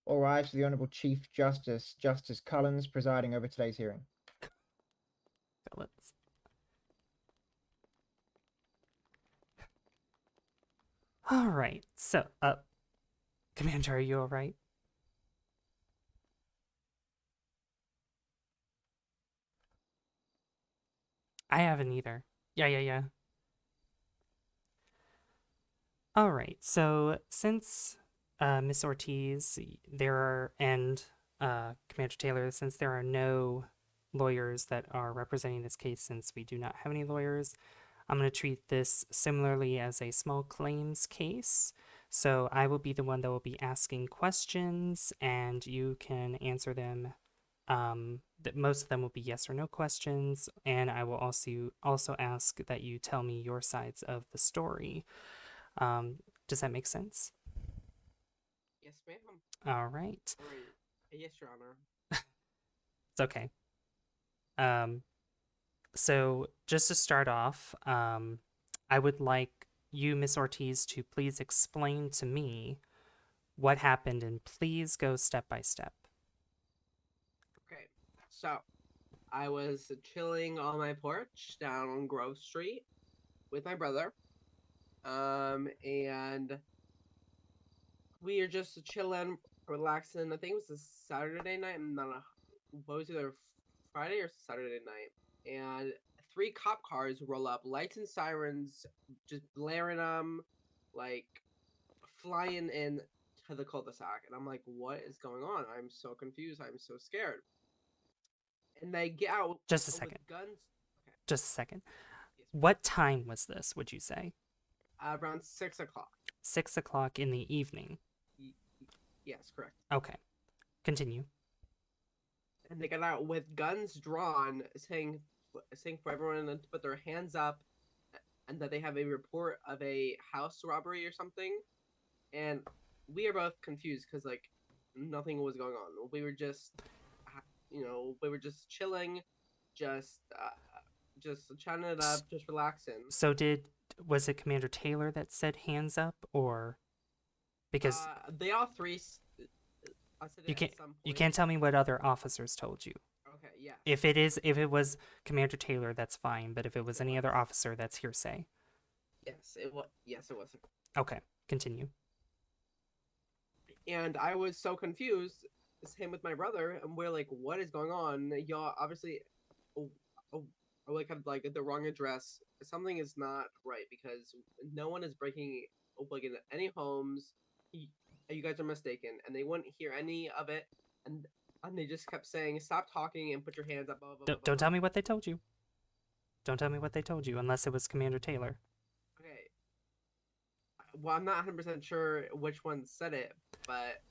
All rise to the Honourable Chief Justice, Justice Cullens, presiding over today's hearing. Let's... All right. So, Commander, are you all right? I haven't either. Yeah. All right. So, since Miss Ortiz, Commander Taylor, since there are no lawyers that are representing this case, since we do not have any lawyers, I'm going to treat this similarly as a small claims case. So I will be the one that will be asking questions, and you can answer them. Most of them will be yes or no questions, and I will also ask that you tell me your sides of the story. Does that make sense? Yes, ma'am. All right. Yes, Your Honor. It's okay. So just to start off, I would like you, Miss Ortiz, to please explain to me what happened, and please go step by step. Okay, so I was chilling on my porch down on Grove Street with my brother, and we are just chilling, relaxing. I think it was a Saturday night. What was either Friday or Saturday night, and 3 cop cars roll up, lights and sirens just blaring them, like flying in to the cul-de-sac, and I'm like, what is going on? I'm so confused. I'm so scared. And they get out Just a second. with guns. Okay. Just a second. Yes, What time was this, would you say? around 6 o'clock. 6 o'clock in the evening. Yes, correct. Okay. Continue. And they got out with guns drawn, saying for everyone to put their hands up, and that they have a report of a house robbery or something. And we are both confused because like nothing was going on. We were just, chilling, just chatting it up, just relaxing. So was it Commander Taylor that said hands up, or because they all three? I said you can't tell me what other officers told you. Okay, yeah. If it was Commander Taylor, that's fine. But if it was any other officer, that's hearsay. Yes, it was. Yes, it was. Okay, continue. And I was so confused. Same with my brother, and we're like, "What is going on? Y'all obviously, like have like the wrong address. Something is not right because no one is breaking like in any homes. You guys are mistaken." And they wouldn't hear any of it, and they just kept saying, "Stop talking and put your hands up." Blah, blah, blah, Don't tell me what they told you. Don't tell me what they told you unless it was Commander Taylor. Okay. Well, I'm not 100% sure which one said it, but...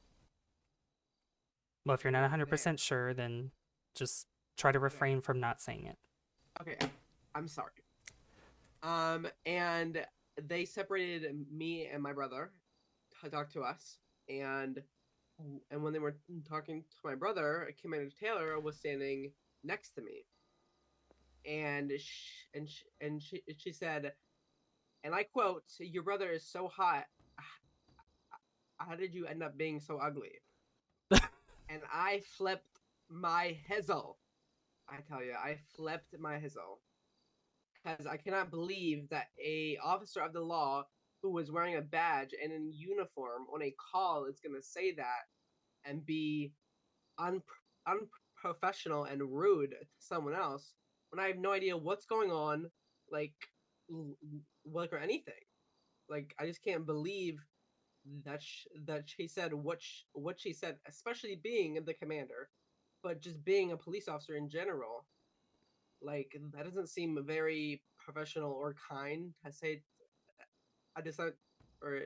Well, if you're not 100% sure, then just try to refrain from not saying it. Okay, I'm sorry. And they separated me and my brother to talk to us, and when they were talking to my brother, Commander Taylor was standing next to me, and she said, and I quote, "Your brother is so hot. How did you end up being so ugly?" And I flipped my hizzle. I tell you, I flipped my hizzle. Because I cannot believe that a officer of the law who was wearing a badge and in uniform on a call is going to say that and be unprofessional and rude to someone else when I have no idea what's going on, like or anything. Like, I just can't believe that she said what she said, especially being the commander, but just being a police officer in general. Like, that doesn't seem very professional or kind to say. I decided, or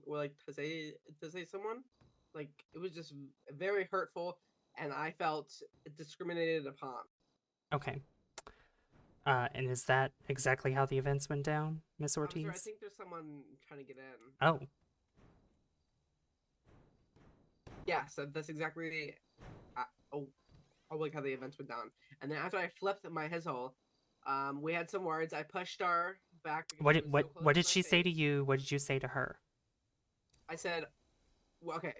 like to say someone. Like, it was just very hurtful, and I felt discriminated upon. Okay. And is that exactly how the events went down, Miss Ortiz? I think there's someone trying to get in. Oh. Yeah, so that's exactly like how the events went down. And then after I flipped my hizzle, we had some words. I pushed her back. What did she say to you? What did you say to her? I said, well, okay,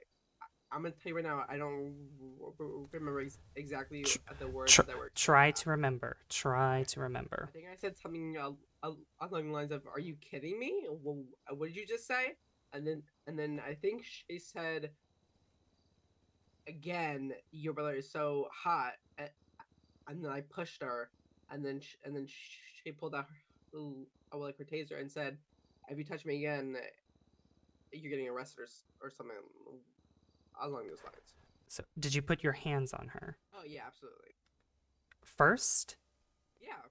I'm gonna tell you right now. I don't remember exactly the words Tr- that were. try to remember. Try to remember. I think I said something along the lines of, "Are you kidding me? What did you just say?" And then I think she said again, "Your brother is so hot," and then I pushed her, and then she pulled out her taser and said, "If you touch me again, you're getting arrested or something along those lines." So, did you put your hands on her Oh yeah, absolutely. first? Yeah.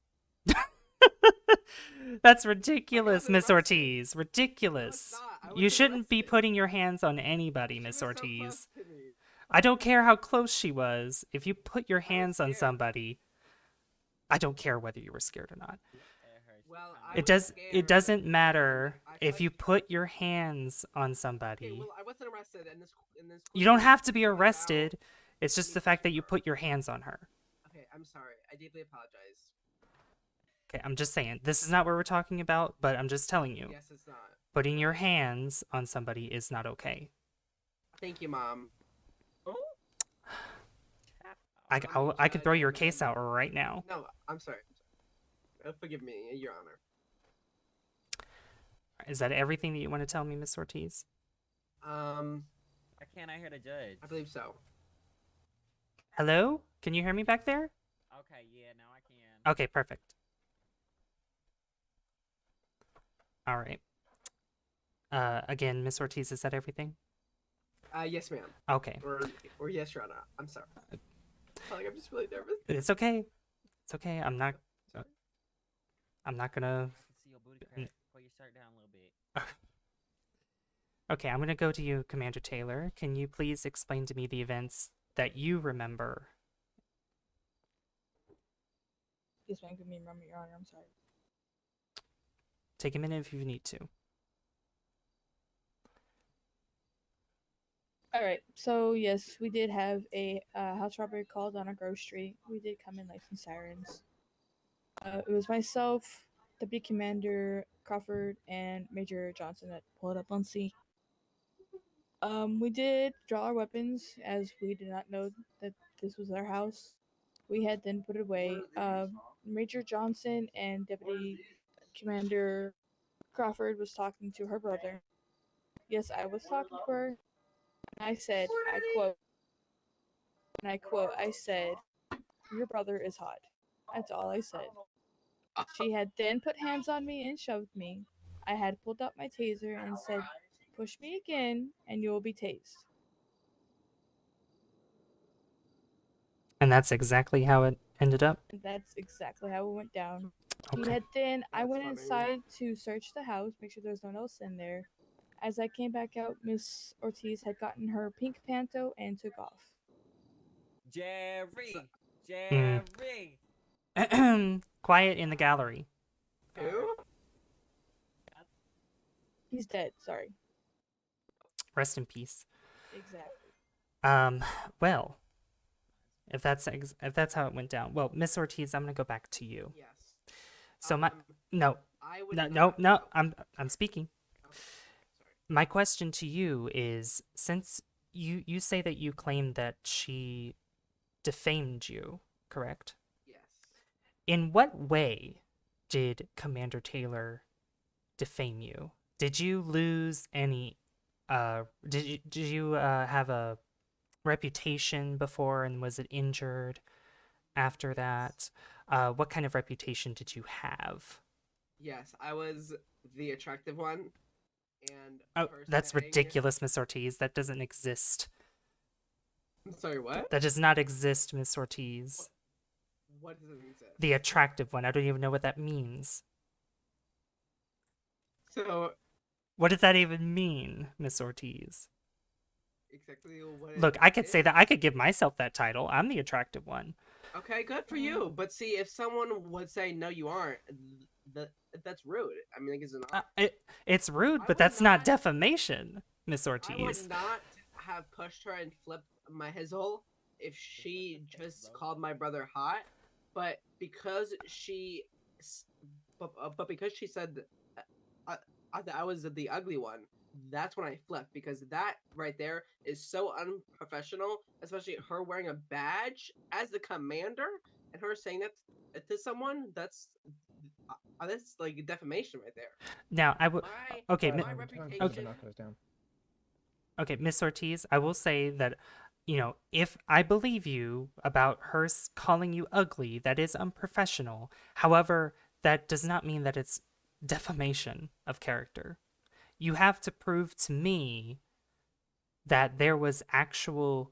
That's I ridiculous, wasn't Miss arrested. Ortiz. No, it's Ridiculous. not. I You wasn't shouldn't be arrested. putting your hands on anybody, She Miss was so close Ortiz. to me. I don't care how close she was. If you put your I was hands on scared. somebody, I don't care whether you were scared or not. Well, I It was does. It scared, doesn't matter and I if you pushed her. put your hands on Okay, somebody. well, I wasn't arrested, and this You don't question have to be came about arrested. It's me just the fact that you pushing her. put your hands on her. Okay, I'm sorry. I deeply apologize. Okay, I'm just saying. This is not what we're talking about, but I'm just telling you. Yes, it's not. Putting your hands on somebody is not okay. Thank you, Mom. I could throw your case out right now. No, I'm sorry. Forgive me, Your Honor. Is that everything that you want to tell me, Miss Ortiz? Why can't I hear the judge? I believe so. Hello? Can you hear me back there? Okay, yeah, now I can. Okay, perfect. All right. Again, Miss Ortiz, is that everything? Yes, ma'am. Okay. Or yes, Your Honor. I'm sorry. Like, I'm just really nervous. It's okay. It's okay. I'm not gonna. I can see your booty crack. Pull your shirt down a little bit. Okay, I'm gonna go to you, Commander Taylor. Can you please explain to me the events that you remember? Yes, ma'am. Give me a moment, Your Honor. I'm sorry. Take a minute if you need to. All right. So yes, we did have a house robbery called on a Grove Street. We did come in lights and sirens. It was myself, Deputy Commander Crawford, and Major Johnson that pulled up on scene. We did draw our weapons as we did not know that this was our house. We had then put it away. Major Johnson and Deputy Commander Crawford was talking to her brother. Yes, I was talking to her. I said, I said, your brother is hot. That's all I said. She had then put hands on me and shoved me. I had pulled out my taser and said, push me again and you will be tased. And that's exactly how it ended up? And that's exactly how it went down. Okay. He had then, I That's went funny. inside to search the house, make sure there's no one else in there. As I came back out, Miss Ortiz had gotten her pink panto and took off. Jerry! Mm. Jerry! Quiet in the gallery. Who? He's dead, sorry. Rest in peace. Exactly. Well, if that's how it went down. Well, Miss Ortiz, I'm gonna go back to you. Yes. So my I would not. no, I'm speaking. Okay, sorry. My question to you is, since you say that you claim that she defamed you, correct? Yes. In what way did Commander Taylor defame you? Did you lose any did you have a reputation before, and was it injured after that? What kind of reputation did you have? Yes, I was the attractive one, and Oh, her that's saying- ridiculous, Miss Ortiz. That doesn't exist. I'm sorry, what? That does not exist, Miss Ortiz. What does it exist? The attractive one. I don't even know what that means. So What does that even mean, Miss Ortiz? exactly what? Look, I could say that. I could give myself that title. I'm the attractive one. Okay, good for you. But see, if someone would say no, you aren't, that's rude. I mean, like, is it not? It's rude, I but would that's not not- defamation, Miss I Ortiz. would not have pushed her and flipped my hizzle if she just called my brother hot, but because she, but because she said I was the ugly one, that's when I flip, because that right there is so unprofessional, especially her wearing a badge as the commander and her saying that to someone. That's like defamation right there. Now, I would. My Okay, my Time to put the reputation. binoculars down. Okay, Miss Ortiz, I will say that, if I believe you about her calling you ugly, that is unprofessional. However, that does not mean that it's defamation of character. You have to prove to me that there was actual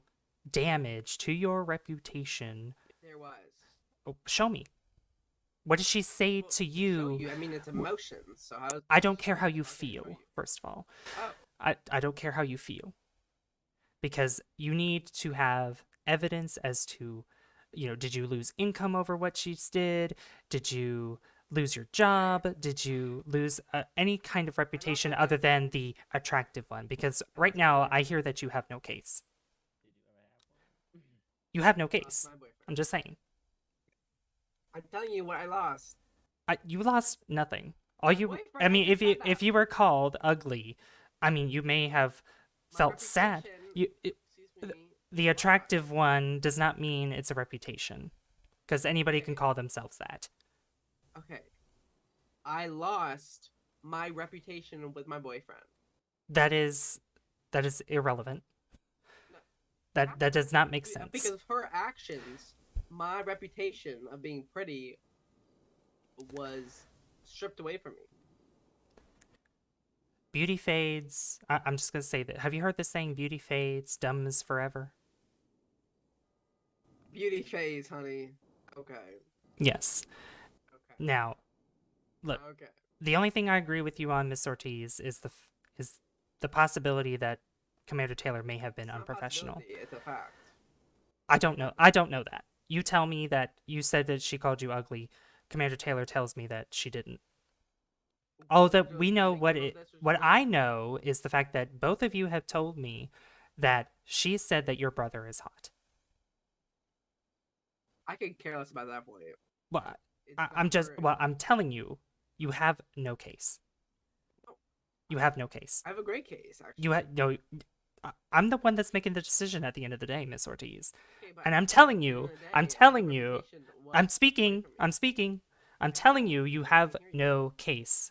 damage to your reputation. There was. Oh, show me. What did she say Well, to show you? you. I mean, it's emotions. So how? I don't care how you how can I show feel, you? first of all. Oh, I don't care how you feel. Because you need to have evidence as to, did you lose income over what she did? Did you lose your job? Did you lose any kind of reputation other than the attractive one? Because right now I hear that you have no case. You have no lost case. my boyfriend. I'm just saying. I'm telling you what I lost. You lost nothing. All My you, boyfriend, I mean, I just said if that. you were called ugly, I mean, you may have My felt sad. reputation- Excuse me. The attractive one does not mean it's a reputation, because anybody can call themselves that. Okay. I lost my reputation with my boyfriend. That is irrelevant. That does not make sense. Because of her actions, my reputation of being pretty was stripped away from me. Beauty fades. I'm just gonna say that. Have you heard the saying "beauty fades, dumb is forever"? Beauty phase, honey. Okay. Yes. Okay. Now, look. Okay. The only thing I agree with you on, Miss Ortiz, is the possibility that Commander Taylor may have been It's not a unprofessional. possibility, it's a fact. I don't know. I don't know that. You tell me that you said that she called you ugly. Commander Taylor tells me that she didn't. Oh, that we know what I know is the fact that both of you have told me that she said that your brother is hot. I could care less about that point. Well, It's I'm not just her- well, I'm telling you, you have no case. No. You have no case. I have a great case, actually. You had no. I'm the one that's making the decision at the end of the day, Miss Ortiz. Okay, but And I'm at the telling end you, of the day, I'm my telling you, reputation was I'm stripped away speaking, from me. I'm speaking. I'm telling you, you have no case.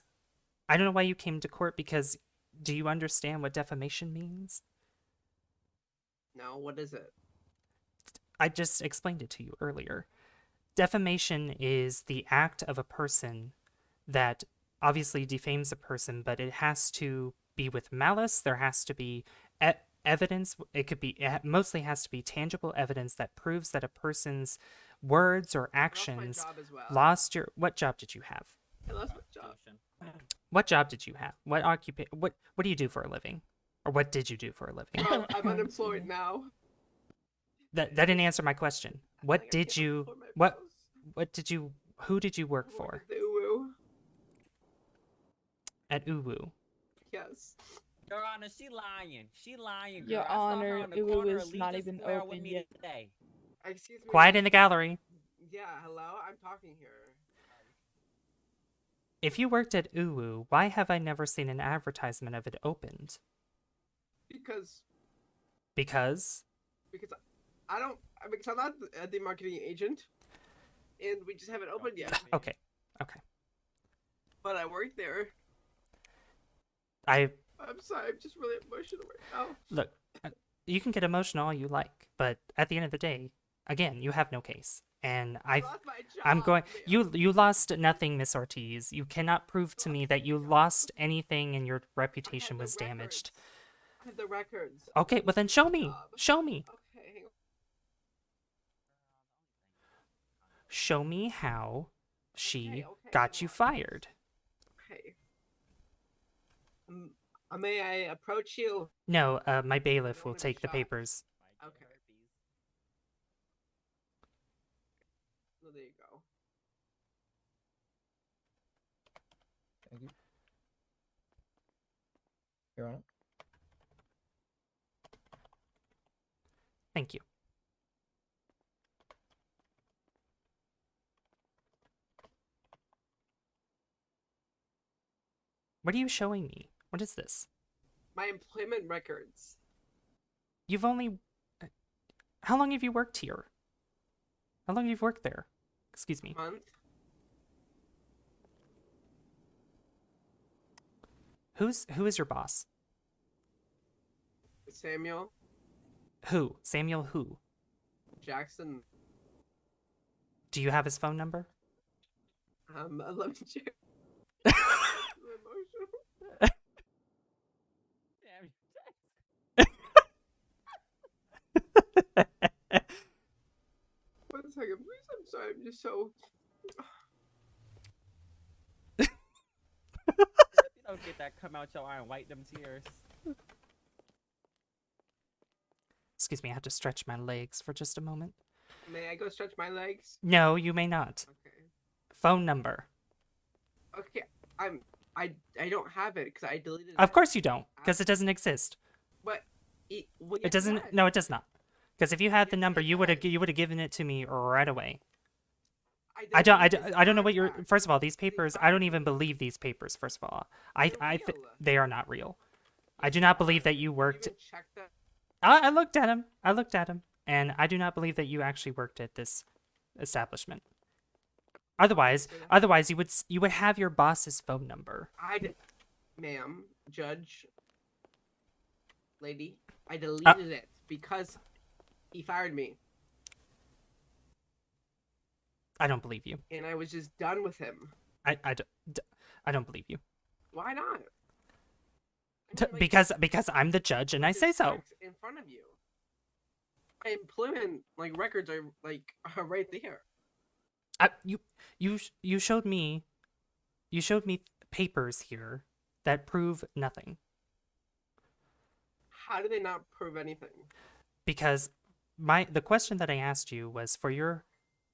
I don't know why you came to court, because do you understand what defamation means? No, what is it? I just explained it to you earlier. Defamation is the act of a person that obviously defames a person, but it has to be with malice. There has to be evidence. It mostly has to be tangible evidence that proves that a person's words or I lost my actions job as well. lost your. What job did you have? I lost my job. What job did you have? What do you do for a living? Or what did you do for a living? Well, I'm unemployed now. That didn't answer my question. What I did can't you afford my what bills. who did you work I'm for working at the UWU. at Uwu? Yes. Your Honor, she lying. She lying, girl. Your I saw her Honor, on the Uwu corner is of not Legion even Square with open me yet. today. Excuse me. Quiet in the gallery. Yeah, hello? I'm talking here. If you worked at Uwu, why have I never seen an advertisement of it opened? Because Because I don't because I'm not the marketing agent, and we just haven't opened yet. okay. But I work there. I'm sorry, I'm just really emotional right now. look, you can get emotional all you like, but at the end of the day, again, you have no case. And I lost my job. I'm going. man. You lost nothing, Miss Ortiz. You cannot prove to me that you lost anything and your I reputation have the was damaged. records. I have the records. Okay, well then show me. Job. Show me. Okay, hang on. Show me how she Okay, got hang you on. fired. Okay. May I approach you? No, my bailiff don't will wanna be take the shocked. papers. Okay. Oh, there you go. Thank you. Your Honor. Thank you. What are you showing me? What is this? my employment records. You've only. How long have you worked here? How long have you worked there? Excuse me. Month. Who is your boss? Samuel Who? Samuel who? Jackson. Do you have his phone number? Let me check. Damn. 1 second, please. I'm sorry. I'm just so. If you don't get that come out your eye and wipe them tears. Excuse me, I have to stretch my legs for just a moment. May I go stretch my legs? No, you may not. Okay. Phone number. Okay. I don't have it because I deleted it. Of course you don't, because it doesn't exist. But well, It doesn't. yes, No, it does not. Because if you had the Yes, number, it you would have does. given it to me right away. I I deleted don't know this what you're. contract. First of all, these They papers. I fired don't even me. believe these papers. First of all, They're real. they are not real. I Yes, do they not believe are. that you You worked. even checked that. I looked at him. I looked at him, and I do not believe that you actually worked at this establishment. Otherwise, you would have your boss's phone number. Ma'am, judge, lady, I deleted it because he fired me, I don't believe you. and I was just done with him. I don't believe you. Why not? I mean, like, Because I'm the judge and I this say so. fact's in front of you. My employment records are are right there. You showed me papers here that prove nothing. How do they not prove anything? Because the question that I asked you was for your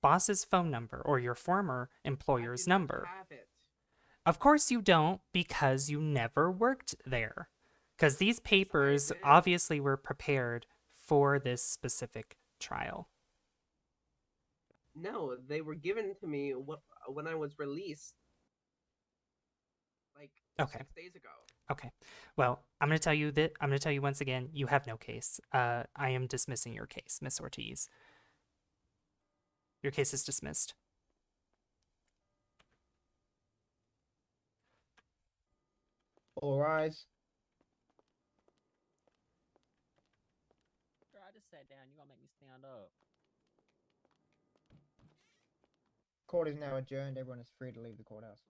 boss's phone number or your former employer's I do not number. have it. Of course you don't, because you never worked there. Because these papers did. obviously were prepared for this specific trial. No, they were given to me when I was released, like Okay. 6 days ago. Okay. Well, I'm going to tell you that I'm going to tell you once again, you have no case. I am dismissing your case, Miss Ortiz. Your case is dismissed. All rise. Girl, I just sat down. You gonna make me stand up? Court is now adjourned. Everyone is free to leave the courthouse.